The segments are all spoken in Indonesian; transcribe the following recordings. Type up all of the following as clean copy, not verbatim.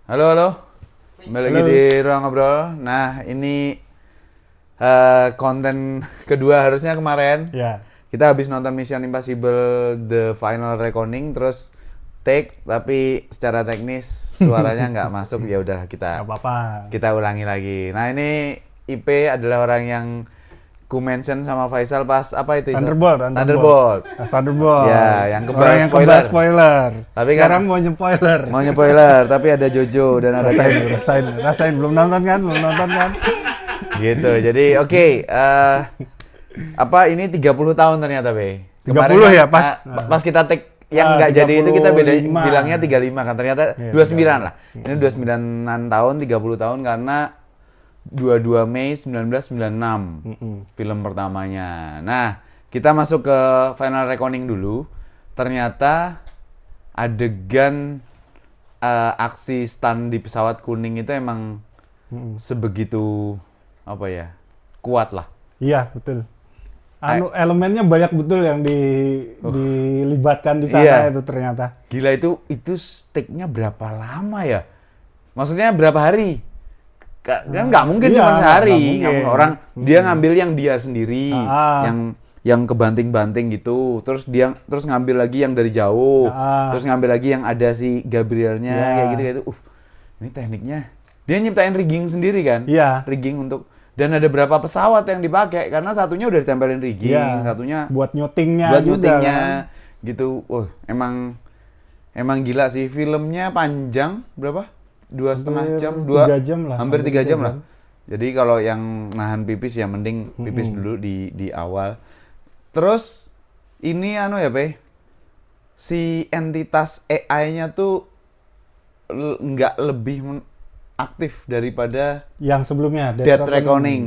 Halo, halo. Kembali lagi Halo. di Ruang Ngobrol. Nah, ini konten kedua harusnya kemarin. Ya, Kita habis nonton Mission Impossible The Final Reckoning, terus take, tapi secara teknis suaranya nggak masuk. Ya udah nggak kita apa-apa. kita ulangi lagi. Nah, ini IP adalah orang yang ku mention sama Faisal pas apa itu? Thunderbolt. Thunderbolt. Thunderbolt. Ya, yang kebal Orang yang spoiler. kebal spoiler. Tapi kan- Sekarang mau nypoiler. Mau spoiler, tapi ada Jojo dan ada Rasain. Belum nonton kan? gitu. Jadi oke, apa ini 30 tahun ternyata, Be. 30 ya, pas. Pas kita take yang nggak jadi itu kita beda 35. bilangnya 35 kan, ternyata Iya, 29 lah. Ini 29-an tahun, 30 tahun karena 22 Mei 1996 film pertamanya. Nah, kita masuk ke Final Reckoning dulu. Ternyata adegan aksi stunt di pesawat kuning itu emang sebegitu apa ya, kuat lah. Iya, betul. Elemennya banyak betul yang dilibatkan di sana Iya. itu ternyata. Gila, itu take-nya berapa lama ya? Maksudnya berapa hari? Kan nggak mungkin Iya, cuma sehari. nggak mungkin. Nggak mungkin. Orang dia ngambil yang dia sendiri, Ah. yang kebanting-banting gitu. Terus ngambil lagi yang dari jauh. Ah. Terus ngambil lagi yang ada si Gabrielnya Iya. kayak gitu. Ini tekniknya. Dia nyiptain rigging sendiri kan? Iya. Rigging untuk, dan ada berapa pesawat yang dipakai karena satunya udah ditempelin rigging, Iya. satunya Buat nyutingnya buat juga nyutingnya kan. gitu. Emang gila sih, filmnya panjang berapa? 2,5 jam, 3 jam lah. hampir 3 jam lah. jam. Jadi kalau yang nahan pipis ya mending pipis dulu di awal. Terus ini ya, Pe, si entitas AI-nya tuh nggak lebih aktif daripada Yang sebelumnya Dead Reckoning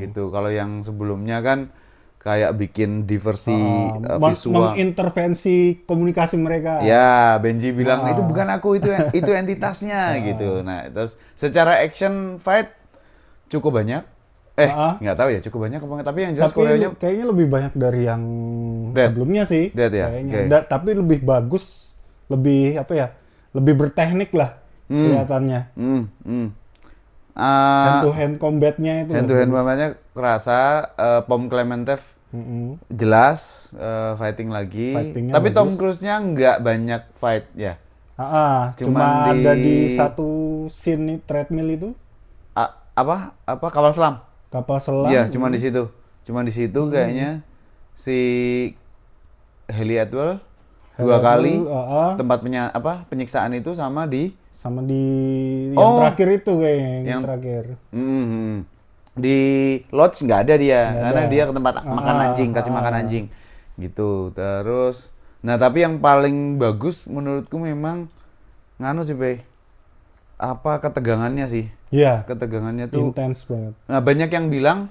gitu. Kalau yang sebelumnya kan kayak bikin diversi visual. mengintervensi komunikasi mereka. Ya, Benji bilang itu bukan aku, itu entitasnya gitu. Nah, terus secara action fight cukup banyak. Nggak tahu ya cukup banyak apa enggak, tapi yang jelas Tapi koreonya kayaknya lebih banyak dari yang Dead. sebelumnya sih. Dead ya? Kayaknya. Oke. Tapi lebih bagus, lebih apa ya? Lebih berteknik lah kelihatannya. Hand to hand combatnya itu. Hand to hand bagus. mamanya kerasa, Pom Clementiev jelas fighting lagi. Fightingnya Tapi Tom bagus. Cruise-nya nggak banyak fight ya. Cuma Cuman ada di satu scene nih, treadmill itu, Apa kapal selam? kapal selam. Iya, cuma di situ. Cuma di situ kayaknya si Hayley Atwell dua kali tempat penyiksaan itu sama di Sama di yang terakhir itu kayaknya, yang Yang- terakhir. di lodge nggak ada dia, Nggak karena ada. dia ke tempat makan anjing, kasih makan anjing gitu. Terus nah, tapi yang paling bagus menurutku memang sih, Pe, apa ketegangannya sih. Iya, Ketegangannya tuh. intens banget. Nah, banyak yang bilang,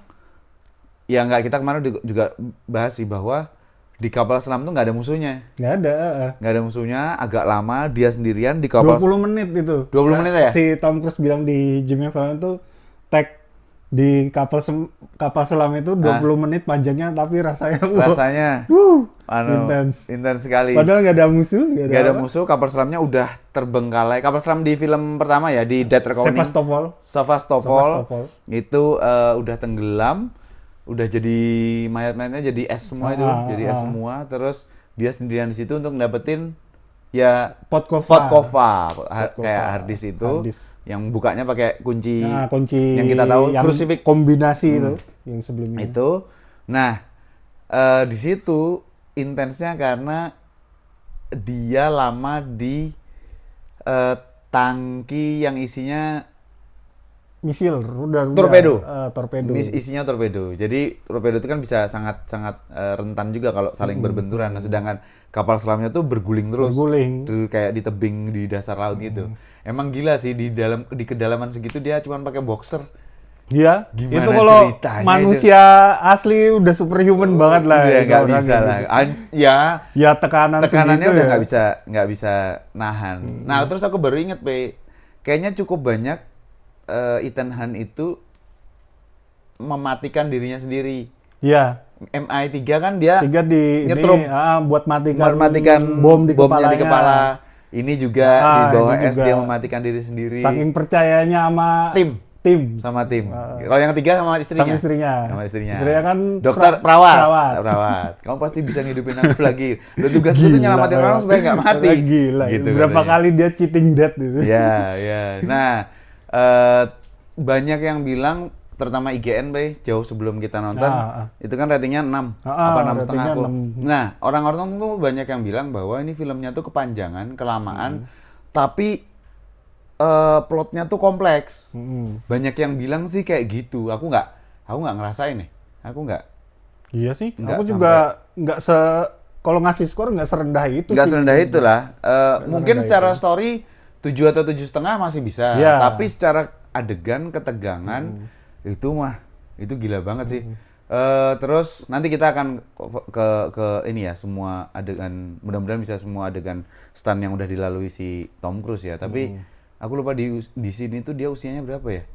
ya nggak, kita kemarin juga bahas sih bahwa di kapal selam tuh nggak ada musuhnya. Nggak ada. Nggak ada musuhnya, agak lama, dia sendirian di kapal 20 menit itu. 20 menit ya? Si Tom Cruise bilang di Jimmy Fallon itu tag di kapal selam itu 20 menit panjangnya, tapi rasanya Rasanya intens. intens sekali. Padahal nggak ada musuh, Nggak ada musuh, kapal selamnya udah terbengkalai. Kapal selam di film pertama ya, di Dead Reckoning, Sevastopol. Sevastopol itu udah tenggelam, udah jadi mayat-mayatnya jadi es semua itu, jadi es semua. Terus dia sendirian di situ untuk dapetin ya Podkova. kayak harddisk itu, Harddisk. yang bukanya pakai kunci, Nah, kunci yang kita tahu yang crucifix kombinasi itu yang sebelumnya. itu. Nah, di situ intensnya karena dia lama di tangki yang isinya Misil, rudal. Torpedo. Torpedo. isinya torpedo. Jadi torpedo itu kan bisa sangat rentan juga kalau saling berbenturan. Nah, sedangkan kapal selamnya tuh berguling terus. Berguling. Tuh kayak di tebing di dasar laut gitu. Emang gila sih, di kedalaman segitu dia cuma pakai boxer. Iya. Gimana Itu kalau ceritanya manusia asli udah superhuman banget lah. Iya, itu nggak orang bisa gitu. lah. Ya, Ya tekanannya tekanannya udah ya. nggak bisa nahan. Nah, terus aku baru inget, Pe, kayaknya cukup banyak Ethan Hunt itu mematikan dirinya sendiri. Iya. MI3 kan dia Tiga di nyetrum ini buat matikan mematikan bom di bomnya di kepalanya. kepala. Ini juga di bawah ini es juga. dia mematikan diri sendiri. Saking percayanya sama Tim. tim. Sama tim. Kalau yang ketiga sama istrinya. Sama istrinya. Sama istrinya. Istrinya kan dokter perawat. Kamu pasti bisa ngidupin aku lagi. Dan tugas lu tuh nyelamatin orang supaya nggak mati. Gila. Gitu Berapa katanya. kali dia cheating death gitu. Ya, ya. Nah, banyak yang bilang terutama IGN, Bay, jauh sebelum kita nonton, itu kan ratingnya 6, apa 6,5 aku. 6. Nah, orang-orang tuh banyak yang bilang bahwa ini filmnya tuh kepanjangan, kelamaan, tapi plotnya tuh kompleks. Banyak yang bilang sih kayak gitu. Aku nggak ngerasain nih. Aku nggak. Iya sih. Nggak Aku juga nggak kalau ngasih skor nggak serendah itu. Nggak sih. serendah itulah. Mungkin serendah secara story 7 atau 7,5 masih bisa. Ya. Tapi secara adegan, ketegangan, itu gila banget sih. Terus nanti kita akan ke ini ya, semua adegan, mudah-mudahan bisa semua adegan stunt yang udah dilalui si Tom Cruise ya. Tapi aku lupa di sini tuh dia usianya berapa ya?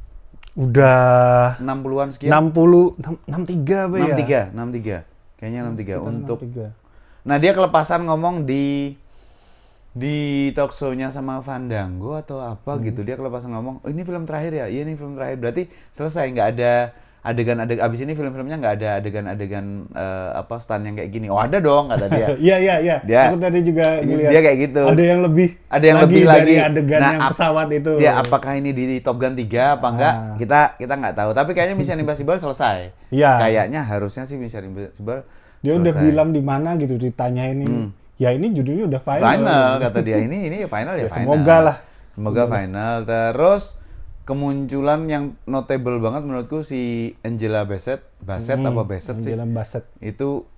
Udah 60-an sekian? 63 apa ya? 63. Kayaknya 63 untuk 63. Nah, dia kelepasan ngomong di talk show-nya sama Fandango atau apa gitu. Dia kelepasan ngomong, "Oh, ini film terakhir ya?" "Iya, ini film terakhir." Berarti selesai, nggak ada adegan-adegan abis ini film-filmnya nggak ada adegan-adegan stunt yang kayak gini. Oh, ada dong, kata dia. Iya. Dia- Aku tadi juga ngeliat. Dia kayak gitu. Ada yang lebih. Ada yang lebih dari lagi. adegan Nah, yang pesawat itu. Ya, apakah ini di Top Gun 3 apa enggak? Kita nggak tahu. Tapi kayaknya Mission Impossible selesai. Iya. Kayaknya harusnya sih Mission Impossible Dia udah selesai. bilang di mana gitu, ditanyain ini. Ya ini judulnya udah final. Final kata dia, ini final ya, Ya, final. semoga lah. Semoga final. Terus kemunculan yang notable banget menurutku si Angela Bassett sih. Angela Bassett. Itu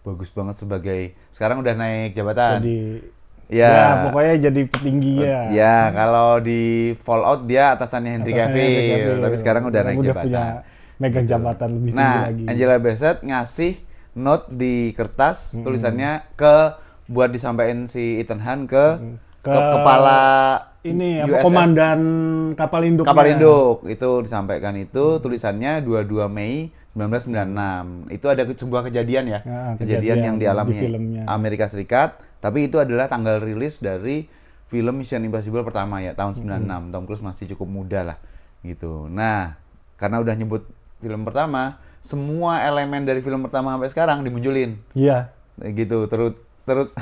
bagus banget sebagai sekarang udah naik jabatan. Jadi Ya. pokoknya jadi petinggi ya. Ya, kalau di Fallout dia atasannya Henry Atasannya Cavill, Henry Cavill. tapi sekarang udah naik jabatan. punya megang jabatan lebih tinggi Nah, lagi. Angela Bassett ngasih note di kertas tulisannya buat disampaikan si Ethan Hunt ke kepala Ini USS komandan kapal induk. kapal induk. Itu disampaikan itu tulisannya 22 Mei 1996. Itu ada sebuah kejadian ya. Ya, kejadian kejadian yang di dialami filmnya. Amerika Serikat, tapi itu adalah tanggal rilis dari film Mission Impossible pertama ya, tahun 96. Tom Cruise masih cukup muda lah gitu. Nah, karena udah nyebut film pertama, semua elemen dari film pertama sampai sekarang dimunculin. Iya. Gitu, terus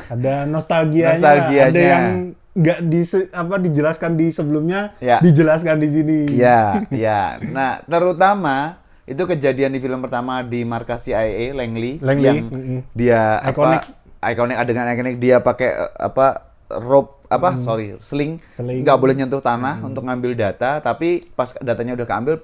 Ada nostalgianya. Nostalgianya. Ada yang nggak dijelaskan di sebelumnya, Ya. dijelaskan di sini. ya, ya. Nah, terutama itu kejadian di film pertama di markas CIA Langley. Yang dia ikonik adegan ikonik dia pakai rope sling nggak boleh nyentuh tanah untuk ngambil data, tapi pas datanya udah keambil,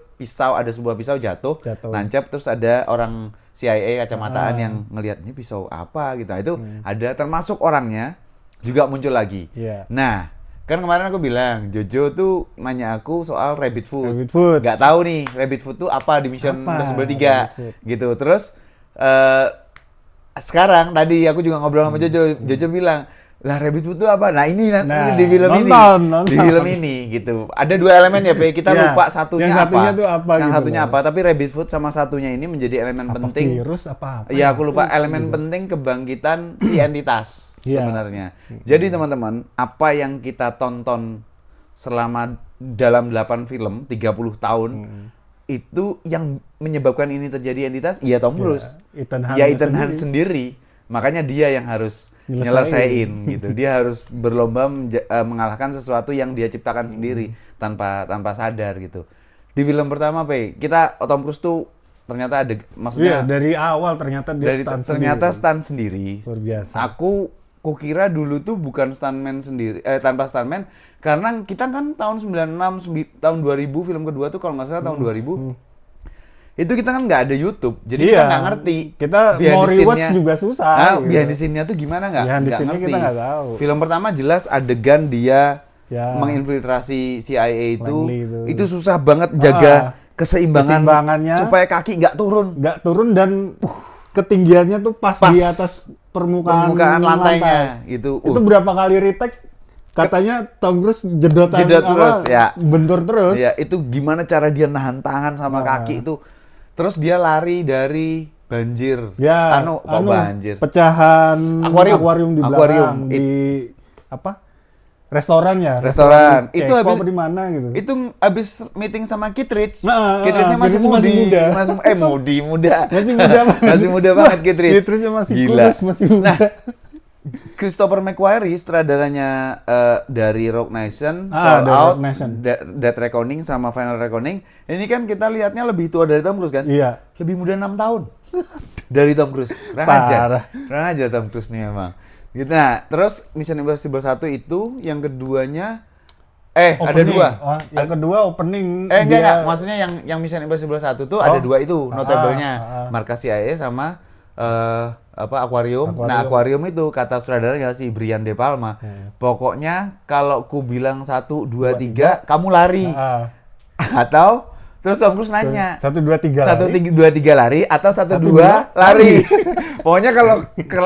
ada sebuah pisau jatuh. Nancep, terus ada orang CIA kacamataan yang ngelihat ini pisau apa gitu. Nah, itu ada, termasuk orangnya juga muncul lagi. Iya. Nah, kan kemarin aku bilang Jojo tuh nanya aku soal rabbit food. Rabbit food. Nggak tahu nih rabbit food tuh apa di Mission Impossible 3 gitu. Terus sekarang tadi aku juga ngobrol sama Jojo. Jojo bilang, "Lah rabbit food itu apa?" Nah, ini di film nonton. Di film ini gitu. Ada dua elemen ya, Pe. Kita lupa satunya yang apa. satunya tuh apa Yang gitu satunya loh. apa, tapi rabbit food sama satunya ini menjadi elemen Apa penting. virus apa? Iya, aku lupa elemen penting kebangkitan si entitas sebenarnya. Jadi teman-teman, apa yang kita tonton selama dalam 8 film 30 tahun itu yang menyebabkan ini terjadi entitas, iya Tom Cruise. Ethan Hunt sendiri. Makanya dia yang harus nyelesain gitu. Dia harus berlomba mengalahkan sesuatu yang dia ciptakan sendiri tanpa sadar gitu. Di film pertama, kita Tom Cruise tuh ternyata ada, maksudnya dari awal ternyata dia stunt sendiri. Luar biasa. Aku kukira dulu tuh bukan stuntman sendiri, tanpa stuntman, karena kita kan tahun 96, tahun 2000 film kedua tuh kalau nggak salah tahun 2000. Itu kita kan nggak ada YouTube, jadi kita nggak ngerti. Kita mau rewatch juga susah. Nah, behind the scene-nya tuh gimana nggak ngerti. Kita nggak tahu. Film pertama jelas adegan dia menginfiltrasi CIA itu susah banget jaga keseimbangannya supaya kaki nggak turun dan ketinggiannya tuh pas di atas permukaan lantainya gitu. Itu berapa kali retake? Katanya Tom Cruise jedot terus ya. Bentur terus. Ya, itu gimana cara dia nahan tangan sama kaki itu. Terus dia lari dari banjir. Ya, banjir. Pecahan akuarium di belakang di restoran ya. Restoran. Itu Itu habis apa di mana gitu. itu habis meeting sama Kittredge. Nah, Kittredge-nya masih Kittredge masih muda. muda. Muda. Masih muda banget. Masih muda banget Kittredge. Kittredge masih Gila. kurus, masih muda. Nah, Christopher McQuarrie, sutradaranya dari Rogue Nation, dari Fallout, Rogue Nation. Dead Reckoning sama Final Reckoning. Ini kan kita lihatnya lebih tua dari Tom Cruise kan? Iya. Lebih muda 6 tahun dari Tom Cruise. Parah. Kurang aja Tom Cruise nih memang. Gitu. Nah, terus Mission Impossible 1 itu, yang keduanya ada Opening. dua. Oh, yang kedua opening. Enggak. Maksudnya yang Mission Impossible 1 tuh ada dua itu, notable-nya. Markas CIA sama Aquarium. Nah, Aquarium itu kata sutradaranya si Brian De Palma. Pokoknya kalau ku bilang 1, 2, 3, kamu lari. Atau terus Tom Cruise nanya. 1, 2, 3 1, lari. 2, 3 lari atau 1, 2 lari. Pokoknya kalau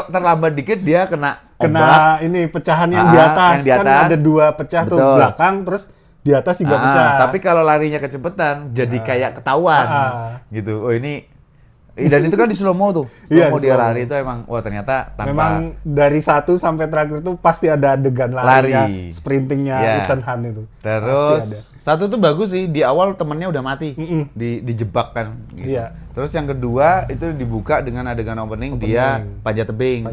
terlambat dikit dia kena ombak. Ini pecahan yang di atas. Yang di atas. Kan ada 2 pecah tuh Betul. belakang, terus di atas juga pecah. Tapi kalau larinya kecepatan jadi kayak ketahuan. Gitu. Oh ini dan itu kan di slow mo tuh. Slow mo dia lari itu emang wah ternyata tanpa memang dari 1 sampai terakhir tuh pasti ada adegan larinya, sprintingnya Ethan Hunt itu. Terus 1 tuh bagus sih, di awal temennya udah mati, dijebak kan. Gitu. Iya. Terus yang kedua itu dibuka dengan adegan opening. Dia panjat tebing.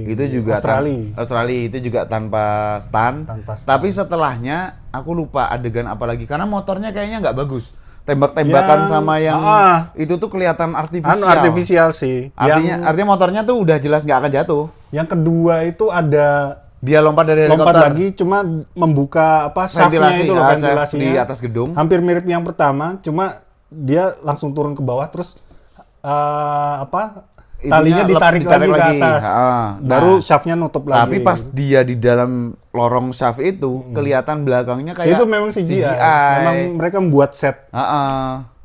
Itu juga Australia itu juga tanpa stun. Tapi setelahnya aku lupa adegan apa lagi karena motornya kayaknya nggak bagus. Tembak-tembakan sama yang itu tuh kelihatan artifisial. Artifisial sih. Artinya motornya tuh udah jelas nggak akan jatuh. Yang kedua itu ada dia lompat dari helikopter. Lompat lagi, cuma membuka shaft-nya itu loh, ventilasinya di atas gedung. Hampir mirip yang pertama, cuma dia langsung turun ke bawah, terus talinya ditarik lagi ke atas. Baru shaft-nya nutup lagi. Tapi pas dia di dalam lorong shaft itu, kelihatan belakangnya kayak itu memang CGI. Memang mereka membuat set.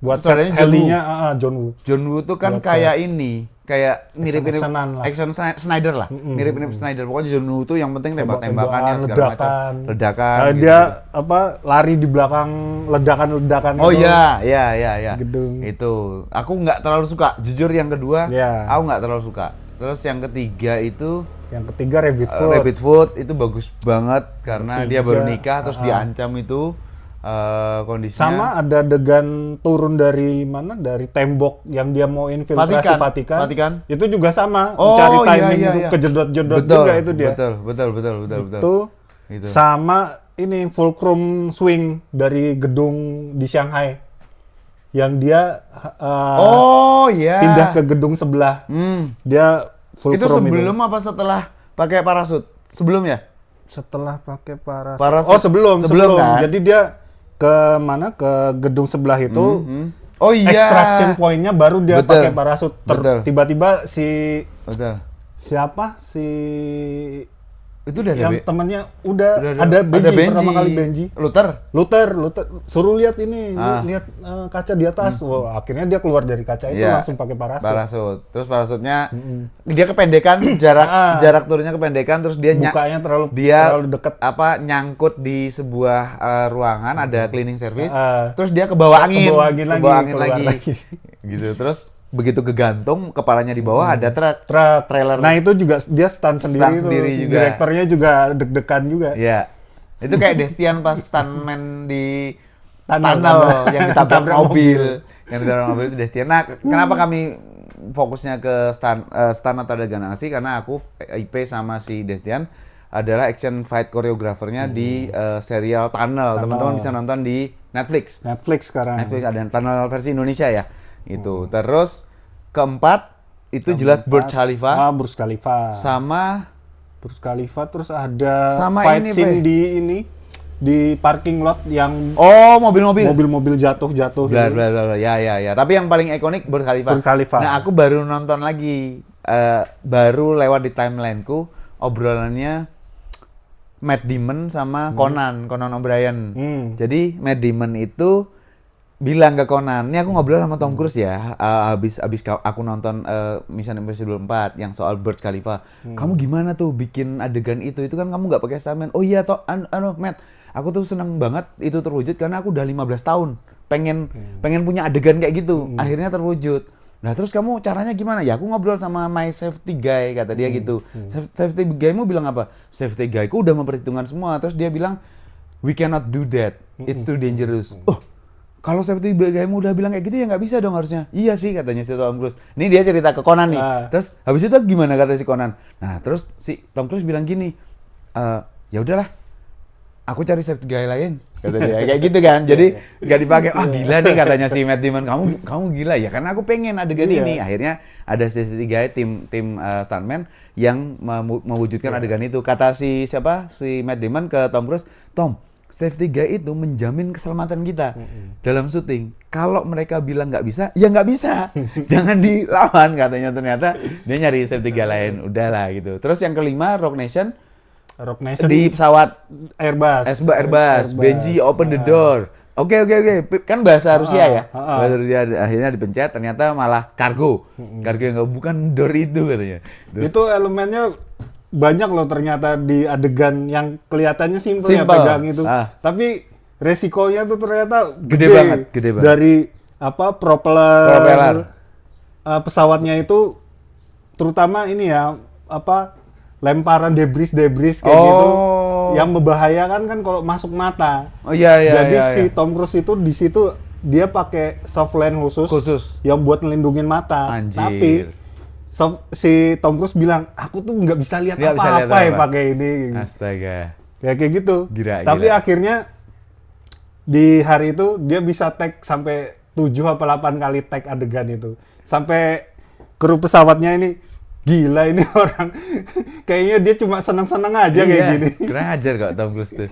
Buat set helinya John Woo. John Woo tuh kan kayak ini, kayak mirip-mirip action Snyder lah. Mirip-mirip Snyder. Pokoknya John Woo tuh yang penting tembak-tembakannya segala macam. Ledakan. Gitu. Dia lari di belakang ledakan-ledakan itu. Oh iya. Gedung. Itu. Aku nggak terlalu suka. Jujur yang kedua, aku nggak terlalu suka. Terus yang ketiga itu Rabbit Foot itu bagus banget karena dia baru nikah terus diancam itu kondisinya. Sama ada adegan turun dari mana? Dari tembok yang dia mau infiltrasi Vatikan. Itu juga sama, mencari timing itu kejedot-jedot juga itu dia. Betul. Itu. Sama ini fulcrum swing dari gedung di Shanghai. Yang dia pindah ke gedung sebelah. Dia fulcrum itu sebelum apa setelah pakai parasut? Sebelum ya? Setelah pakai parasut. Sebelum. Kan? Jadi dia ke mana? Ke gedung sebelah itu. Oh iya. Extraction point-nya baru dia pakai parasut. Tiba-tiba siapa? Itu udah yang temennya udah ada Benji. Pertama kali Benji. Luther. Suruh lihat ini, lihat kaca di atas. Wah, akhirnya dia keluar dari kaca itu langsung pakai parasut. Terus parasutnya dia kependekan, jarak turunnya kependekan, terus dia bukanya terlalu dekat. Nyangkut di sebuah ruangan ada cleaning service. Terus dia ke bawah angin lagi. Gitu. Terus begitu kegantung kepalanya di bawah ada trailer. Nah itu juga dia stunt sendiri juga. Direkturnya juga deg-degan juga. Iya. Itu kayak Destian pas stuntman di tunnel yang ditabrak mobil. Yang ditabrak mobil itu Destian. Nah, kenapa kami fokusnya ke stunt atau adegan aksi? Karena aku IP sama si Destian adalah action fight koreografernya di serial Tunnel. Teman-teman bisa nonton di Netflix sekarang. Netflix ada Tunnel versi Indonesia ya. Itu. Terus keempat itu jelas Burj Khalifa. Burj Khalifa. Sama Burj Khalifa, terus ada sama fight scene di parking lot yang mobil-mobil jatuh bla bla bla. Ya. Tapi yang paling ikonik Burj Khalifa. Nah, aku baru nonton lagi baru lewat di timelineku obrolannya Matt Damon sama Conan O'Brien. Jadi Matt Damon itu bilang ke Conan, ini aku ngobrol sama Tom Cruise ya, habis aku nonton Mission Impossible 4 yang soal Burj Khalifa. Kamu gimana tuh bikin adegan itu kan kamu nggak pakai stuntman. Oh iya toh, Matt, aku tuh seneng banget itu terwujud karena aku udah 15 tahun pengen punya adegan kayak gitu. Akhirnya terwujud. Nah terus kamu caranya gimana? Ya aku ngobrol sama my safety guy, kata dia gitu. Safety guy-mu bilang apa? Safety guy-ku udah memperhitungkan semua. Terus dia bilang, we cannot do that, it's too dangerous. Oh, kalau safety guy-mu udah bilang kayak gitu ya nggak bisa dong harusnya. Iya sih katanya si Tom Cruise. Ini dia cerita ke Conan nih. Terus habis itu gimana kata si Conan? Nah terus si Tom Cruise bilang gini, ya udahlah, aku cari safety guy lain. Kata dia kayak gitu kan. Jadi nggak dipakai. Ah gila nih katanya si Matt Damon. Kamu gila ya karena aku pengen adegan ini. Akhirnya ada safety guy tim stuntman yang mewujudkan adegan itu. Kata si Matt Damon ke Tom Cruise, Tom, safety guy itu menjamin keselamatan kita dalam syuting. Kalau mereka bilang nggak bisa, ya nggak bisa. Jangan dilawan katanya. Ternyata dia nyari safety guy lain. Udahlah gitu. Terus yang kelima, Rock Nation di pesawat Airbus. Benji open the door. Oke. Kan bahasa Rusia ya. Bahasa Rusia akhirnya dipencet, ternyata malah kargo. Kargo yang bukan door itu katanya. Terus, itu elemennya banyak loh ternyata di adegan yang kelihatannya simple ya pegang itu. Tapi resikonya tuh ternyata gede banget. Dari propeller. Pesawatnya itu terutama ini ya lemparan debris kayak gitu yang membahayakan kan kalau masuk mata. Jadi si Tom Cruise itu di situ dia pakai soft lens khusus yang buat ngelindungin mata. Anjir. Tapi si Tom Cruise bilang, aku tuh nggak bisa lihat apa-apa ya pakai ini. Astaga. Ya kayak gitu. Tapi gila. akhirnya di hari itu dia bisa tag sampai 7 atau 8 kali tag adegan itu. Sampai kru pesawatnya ini gila ini orang. Kayaknya dia cuma senang-senang aja kayak gini. Kurang ajar kok Tom Cruise tuh.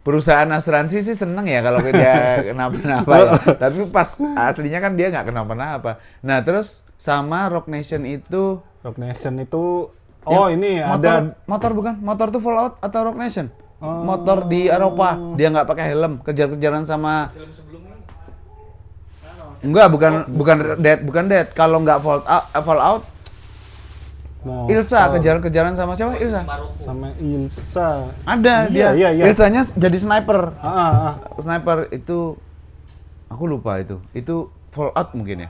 Perusahaan asuransi sih seneng ya kalau dia kenapa-napa ya. Tapi pas aslinya kan dia nggak kenapa-napa. Nah terus sama Rock Nation itu ini ada motor bukan? Motor tuh Fallout atau Rock Nation? Motor di Eropa. Dia nggak pakai helm, kejar-kejaran sama film sebelumnya. Enggak, bukan Dead. Kalau nggak Fallout, Ilsa kejaran sama siapa? Ilsa. Sama Ilsa. Ada dia. Ilsanya jadi sniper. Sniper itu aku lupa itu. Itu Fallout mungkin ya.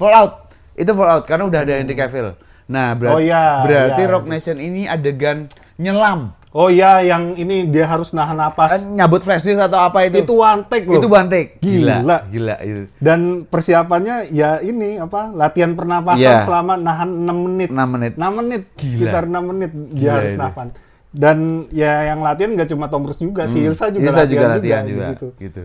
Fallout. Itu Fallout karena udah ada Henry Cavill. Nah, berarti Rock Nation ini adegan nyelam. Yang ini dia harus nahan napas. Nyabut flash disk atau apa itu? Itu one take loh. Itu one take. Gila itu. Dan persiapannya ya ini latihan pernapasan selama nahan 6 menit. 6 menit. Gila. Sekitar 6 menit dia harus nahan. Dan ya yang latihan nggak cuma Tom Cruise juga, si Ilsa juga latihan juga. Di situ. Gitu.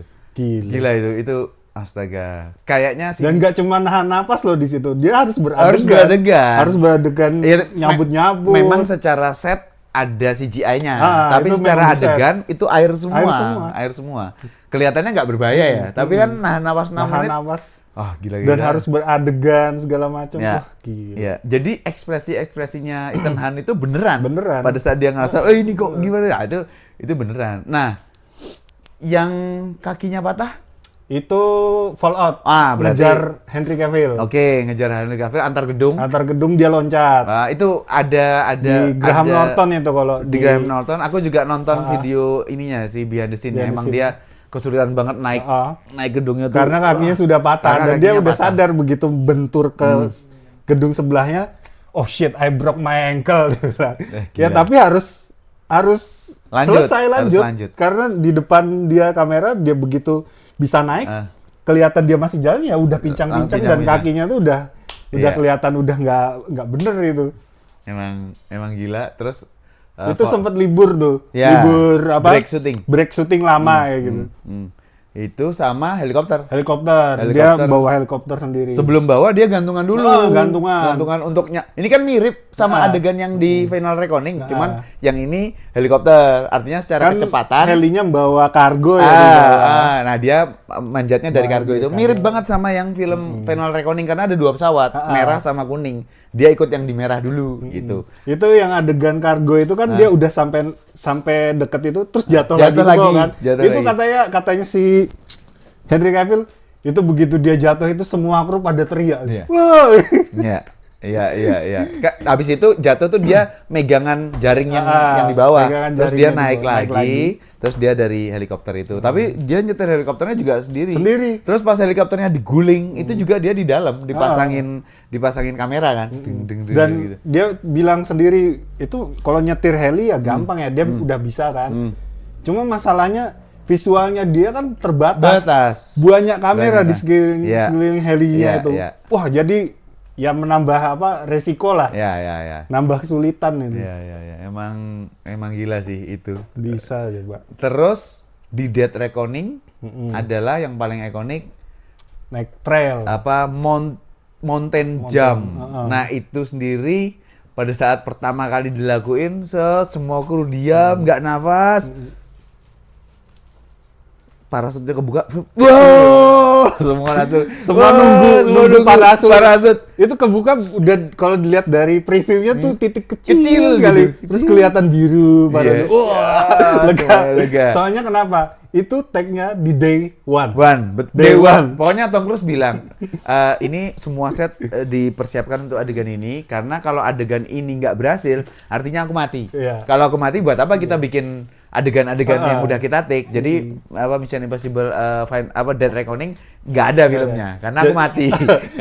Gila itu astaga. Kayaknya sih. Dan nggak cuma nahan napas loh di situ. Dia harus beradegan. Harus beradegan nyabut-nyabut. Memang secara set ada CGI-nya, tapi secara adegan itu air semua. Kelihatannya nggak berbahaya ya, tapi kan nahan napas 6 menit. Gila. Dan harus beradegan segala macam. Gila. Ya. Jadi ekspresinya Ethan Hunt itu beneran. Pada saat dia ngerasa, ini kok gimana? Nah, itu beneran. Nah, yang kakinya patah? Itu Fallout. Berarti ngejar Henry Cavill. Oke, ngejar Henry Cavill antar gedung dia loncat. Itu ada di Graham Norton itu kalau di Graham Norton. Aku juga nonton video ininya sih behind the scene. Emang dia kesulitan banget naik gedungnya tuh. Karena kakinya sudah patah dan dia udah sadar begitu bentur ke gedung sebelahnya. Oh shit, I broke my ankle. Tapi harus lanjut. Karena di depan dia kamera dia begitu bisa naik, kelihatan dia masih jalan ya udah pincang-pincang dan kakinya tuh udah kelihatan udah nggak bener itu. Emang gila. Terus itu sempat libur tuh, libur break syuting lama kayak gitu. Itu sama helikopter. Dia bawa helikopter sendiri. Sebelum bawa dia gantungan dulu. Gantungan untuknya. Ini kan mirip sama adegan yang di Final Reckoning, cuman yang ini helikopter. Artinya secara kecepatan. Helinya bawa kargo Nah, dia manjatnya dari kargo itu. Mirip banget sama yang film Final Reckoning karena ada 2 pesawat, merah sama kuning. Dia ikut yang di merah dulu gitu. Itu yang adegan kargo itu kan dia udah sampai deket itu terus jatuh lagi kan. Itu katanya si Henry Cavill itu begitu dia jatuh itu semua kru pada teriak. Iya. Iya. Habis itu jatuh tuh dia megangan jaring yang di bawah. Terus dia naik lagi. Terus dia dari helikopter itu. Tapi dia nyetir helikopternya juga sendiri. Terus pas helikopternya diguling, itu juga dia di dalam dipasangin kamera kan. Dan gitu. Dia bilang sendiri itu kalau nyetir heli ya gampang ya, dia udah bisa kan. Cuma masalahnya visualnya dia kan terbatas. Banyak kamera di sekeliling helinya itu. Wah, jadi ya menambah resiko lah. Ya. Nambah kesulitan itu. Ya. Emang gila sih itu. Bisa coba. Terus di Dead Reckoning adalah yang paling ikonik naik trail. Mountain jump. Nah, itu sendiri pada saat pertama kali dilakuin semua kru diam, nggak nafas. Parasutnya kebuka, wow, semua nunggu parasut. Itu kebuka udah kalau dilihat dari previewnya tuh titik kecil sekali, gitu. Terus kelihatan biru parasut. Lega. Soalnya kenapa? Itu tag-nya di day one. Day one. Pokoknya Tom Cruise bilang, ini semua set dipersiapkan untuk adegan ini karena kalau adegan ini nggak berhasil, artinya aku mati. Kalau aku mati, buat apa kita bikin adegan-adegan yang udah kita take. Jadi Mission Impossible Dead Reckoning nggak ada filmnya karena aku mati.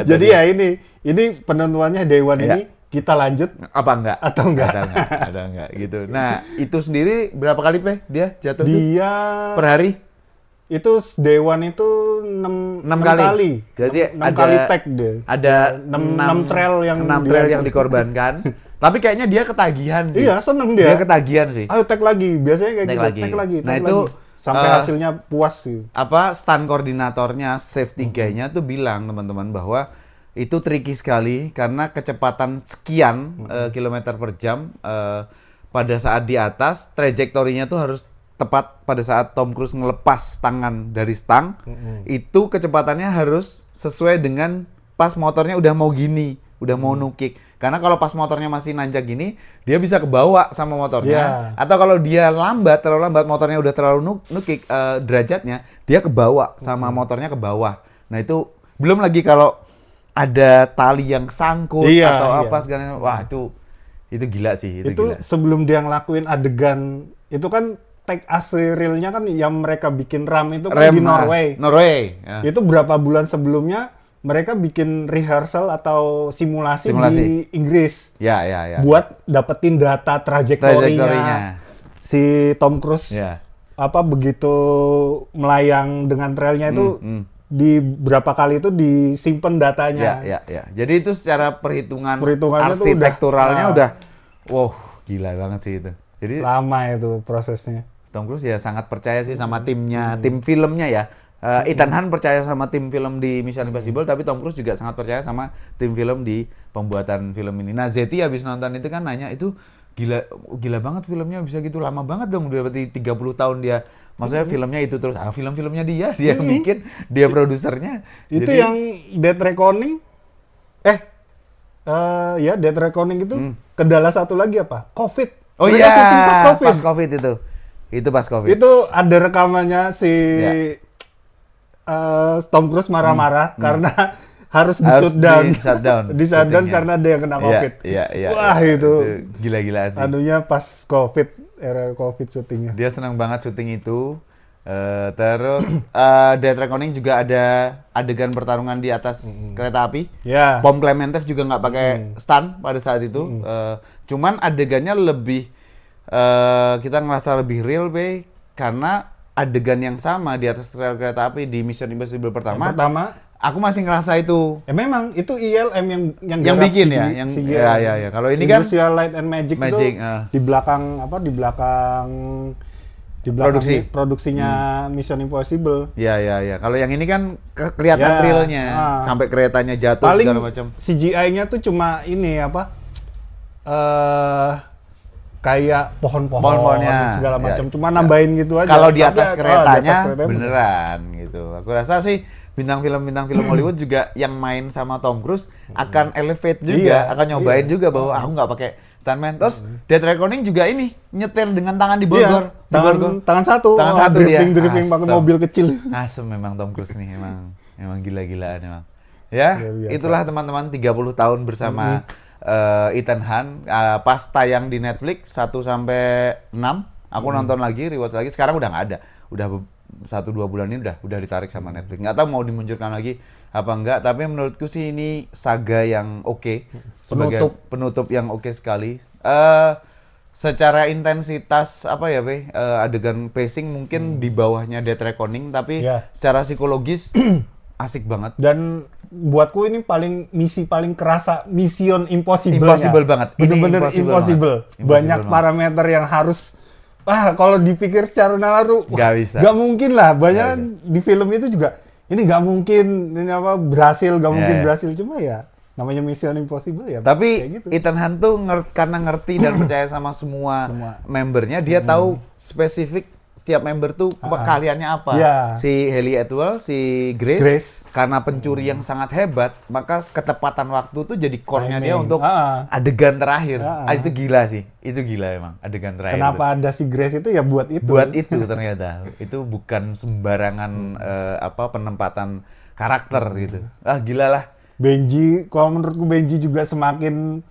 Jadi ya ini penentuannya day one ini kita lanjut apa enggak atau enggak ada enggak gitu. Nah, itu sendiri berapa kali dia jatuh per hari? Itu day one itu 6 kali. Jadi 6 kali tag dia. Ada 6 trail yang dikorbankan. Tapi kayaknya dia ketagihan sih. Iya, seneng dia. Dia ketagihan sih. Ayo tag lagi, biasanya kayak gitu. Tag lagi. Nah itu sampai hasilnya puas sih. Stunt koordinatornya, safety guy-nya tuh bilang teman-teman bahwa itu tricky sekali karena kecepatan sekian kilometer per jam pada saat di atas, trajektorinya tuh harus tepat pada saat Tom Cruise ngelepas tangan dari stang. Itu kecepatannya harus sesuai dengan pas motornya udah mau gini, udah mau nukik. Karena kalau pas motornya masih nanjak gini, dia bisa kebawa sama motornya. Atau kalau dia terlalu lambat, motornya udah terlalu nukik derajatnya, dia kebawa sama motornya ke bawah. Nah itu belum lagi kalau ada tali yang sangkut atau apa segala. Wah itu gila sih. Itu gila. Sebelum dia ngelakuin adegan, itu kan tag asli realnya kan yang mereka bikin RAM itu kan di Norway. Itu berapa bulan sebelumnya mereka bikin rehearsal atau simulasi. Di Inggris. Ya. Buat dapetin data trajektorinya. Si Tom Cruise begitu melayang dengan trailnya itu di berapa kali itu disimpan datanya. Ya. Jadi itu secara perhitungan arsitekturalnya udah wow, gila banget sih itu. Jadi lama itu prosesnya. Tom Cruise ya sangat percaya sih sama timnya, tim filmnya ya. Ethan Hunt percaya sama tim film di Mission Impossible, tapi Tom Cruise juga sangat percaya sama tim film di pembuatan film ini. Nah, Zeti habis nonton itu kan nanya, itu gila banget filmnya bisa gitu, lama banget dong, udah berarti 30 tahun dia. Maksudnya filmnya itu terus, film-filmnya dia bikin, dia produsernya. Itu jadi, yang Dead Reckoning, Dead Reckoning itu kendala satu lagi apa? COVID. Oh iya, pas COVID itu. Itu pas COVID. Itu ada rekamannya si Tom Cruise marah-marah karena harus di shutdown karena dia kena COVID. Iya. Wah, itu gila-gilaan sih. Anunya pas COVID, era COVID syutingnya. Dia senang banget syuting itu. Terus Dead Reckoning juga ada adegan pertarungan di atas kereta api. Pom Klementiev juga nggak pakai stunt pada saat itu. Cuman adegannya lebih kita ngerasa lebih real, karena adegan yang sama di atas rel kereta api di Mission Impossible pertama, aku masih ngerasa itu. Memang itu ILM yang bikin ya, ya. Kalau ini kan Industrial Light and Magic itu di belakang produksinya Mission Impossible. Ya. Kalau yang ini kan kelihatan realnya, sampai keretanya jatuh segala macam. CGI-nya tuh cuma ini kayak pohon-pohonnya segala macam, cuma nambahin gitu aja. Kalau di atas keretanya beneran gitu. Aku rasa sih bintang film Hollywood juga yang main sama Tom Cruise akan elevate juga, akan nyobain juga bahwa aku nggak pakai stuntman. Terus Dead Reckoning juga ini nyetir dengan tangan di borgol. Tangan satu dia. Drifting pakai mobil kecil. Asem memang Tom Cruise nih, emang gila-gilaan emang. Ya, itulah teman-teman 30 tahun bersama Ethan Hunt. Pas tayang di Netflix 1 sampai 6, aku nonton lagi, rewatch lagi. Sekarang udah nggak ada. Udah 1-2 bulan ini udah ditarik sama Netflix. Nggak tahu mau dimunculkan lagi apa enggak, tapi menurutku sih ini saga yang oke. Sebagai penutup yang oke sekali. Secara intensitas apa ya, adegan pacing mungkin di bawahnya Dead Reckoning, tapi secara psikologis asik banget. Dan buatku ini misi paling kerasa Mission Impossible. Impossible banget. Bener-bener impossible. Banyak parameter yang harus kalau dipikir secara nalar nggak bisa. Nggak mungkin lah. Banyak di film itu juga ini nggak mungkin berhasil, nggak mungkin berhasil, cuma ya namanya Mission Impossible ya. Tapi gitu. Ethan Hunt tuh karena ngerti dan percaya sama semua membernya, dia tahu spesifik setiap member tuh keahliannya apa. Si Hayley Atwell, si Grace, karena pencuri yang sangat hebat, maka ketepatan waktu tuh jadi core-nya dia untuk adegan terakhir. Itu gila sih. Itu gila emang adegan terakhir. Kenapa ada si Grace itu ya buat itu. Buat itu ternyata. Itu bukan sembarangan penempatan karakter gitu. Gila lah. Benji, kalau menurutku Benji juga semakin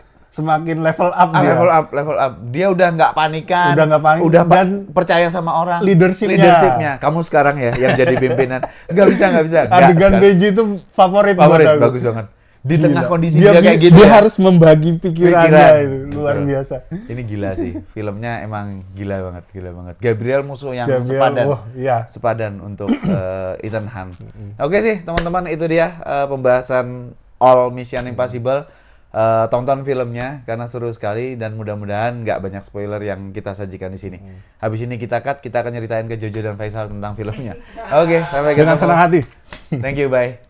level up dia. Level up. Dia udah nggak panikan. Udah dan percaya sama orang. Leadershipnya. Kamu sekarang ya yang jadi pimpinan. Nggak bisa. Adegan Benji itu favorit bagus banget. Di tengah kondisi dia kayak gitu. Dia harus membagi pikirannya itu. Luar biasa. Ini gila sih. Filmnya emang gila banget. Gabriel musuh yang sepadan untuk Ethan Hunt. Oke sih, teman-teman, itu dia pembahasan All Mission Impossible. Tonton filmnya karena seru sekali dan mudah-mudahan nggak banyak spoiler yang kita sajikan di sini. Habis ini kita akan nyeritain ke Jojo dan Faisal tentang filmnya. Oke, sampai ketemu. Dengan senang hati. Thank you, bye.